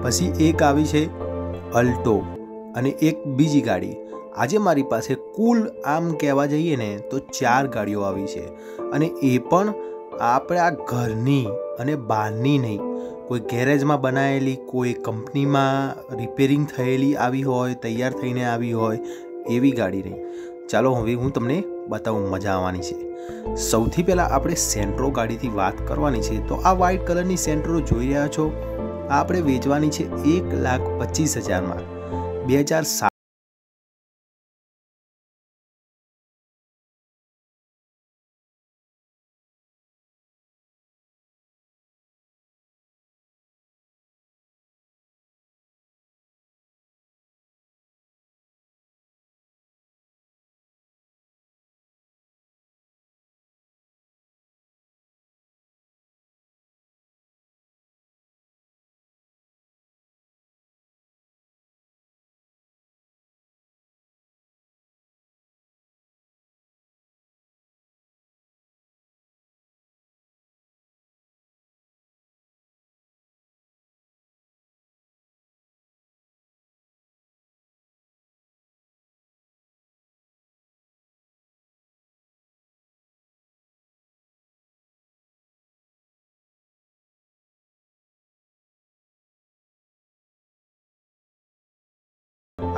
પછી એક આવી છે અલ્ટો અને એક બીજી ગાડી। આજે મારી પાસે કુલ આમ કહેવા જઈએ ને તો 4 ગાડીઓ આવી છે અને એ પણ આપણે આ ઘરની અને બહારની નહીં, કોઈ ગેરેજમાં બનાવેલી, કોઈ કંપનીમાં રિપેરિંગ થયેલી આવી હોય, તૈયાર થઈને આવી હોય એવી ગાડી નહીં। ચાલો હવે હું તમને બતાવું, મજા આવવાની છે। સૌથી પહેલાં આપણે સેન્ટ્રો ગાડીથી વાત કરવાની છે। તો આ વ્હાઇટ કલરની સેન્ટ્રો જોઈ રહ્યા છો, આ આપણે વેચવાની છે 1,25,000માં 2007।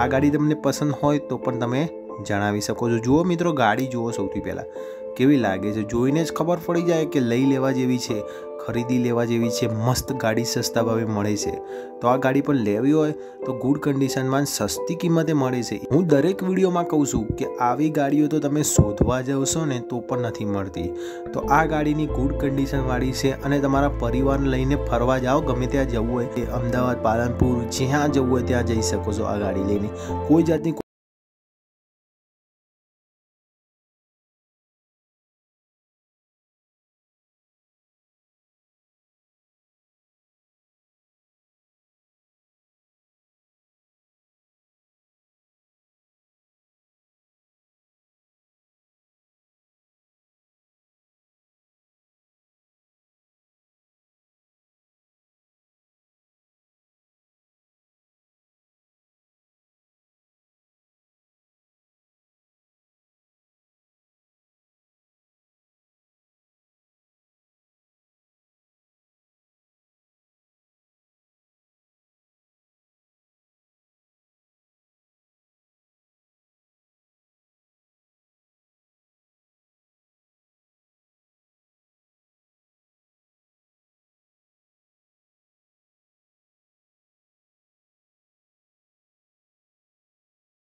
આ ગાડી તમને પસંદ હોય તો પણ તમે જણાવી શકો છો। જુઓ મિત્રો, ગાડી જુઓ, સૌથી પહેલાં કેવી લાગે છે જોઈને જ ખબર પડી જાય કે લઈ લેવા જેવી છે, ખરીદી લેવા જેવી છે। મસ્ત ગાડી સસ્તા ભાવે મળે છે। તો આ ગાડી પણ લેવી હોય તો ગુડ કન્ડિશનમાં સસ્તી કિંમતે મળે છે। હું દરેક વિડીયોમાં કહું છું કે આવી ગાડીઓ તો તમે શોધવા જશો ને તો પણ નથી મળતી। તો આ ગાડીની ગુડ કન્ડિશનવાળી છે અને તમારા પરિવારને લઈને ફરવા જાઓ, ગમે ત્યાં જવું હોય કે અમદાવાદ, પાલનપુર, જ્યાં જવું હોય ત્યાં જઈ શકો છો આ ગાડી લઈને। કોઈ જાતની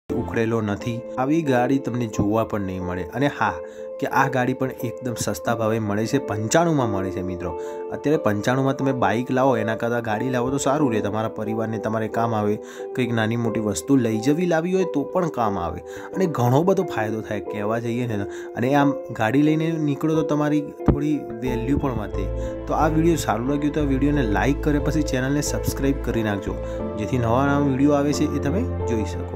ઉખડેલો નથી। આવી ગાડી તમને જોવા પણ નહીં મળે। અને હા, કે આ ગાડી પણ એકદમ સસ્તા ભાવે મળે છે, 95માં મળે છે મિત્રો। અત્યારે 95માં તમે બાઇક લાવો એના કરતાં ગાડી લાવો તો સારું રહે, તમારા પરિવારને તમારે કામ આવે, કંઈક નાની મોટી વસ્તુ લઈ જવી લાવી હોય તો પણ કામ આવે અને ઘણો બધો ફાયદો થાય કહેવા જઈએ ને। અને આમ ગાડી લઈને નીકળો તો તમારી થોડી વેલ્યુ પણ વધે। તો આ વિડીયો સારું લાગ્યું તો આ વિડીયોને લાઇક કરે પછી ચેનલને સબસ્ક્રાઈબ કરી નાખજો, જેથી નવા નવા વિડીયો આવે છે એ તમે જોઈ શકો।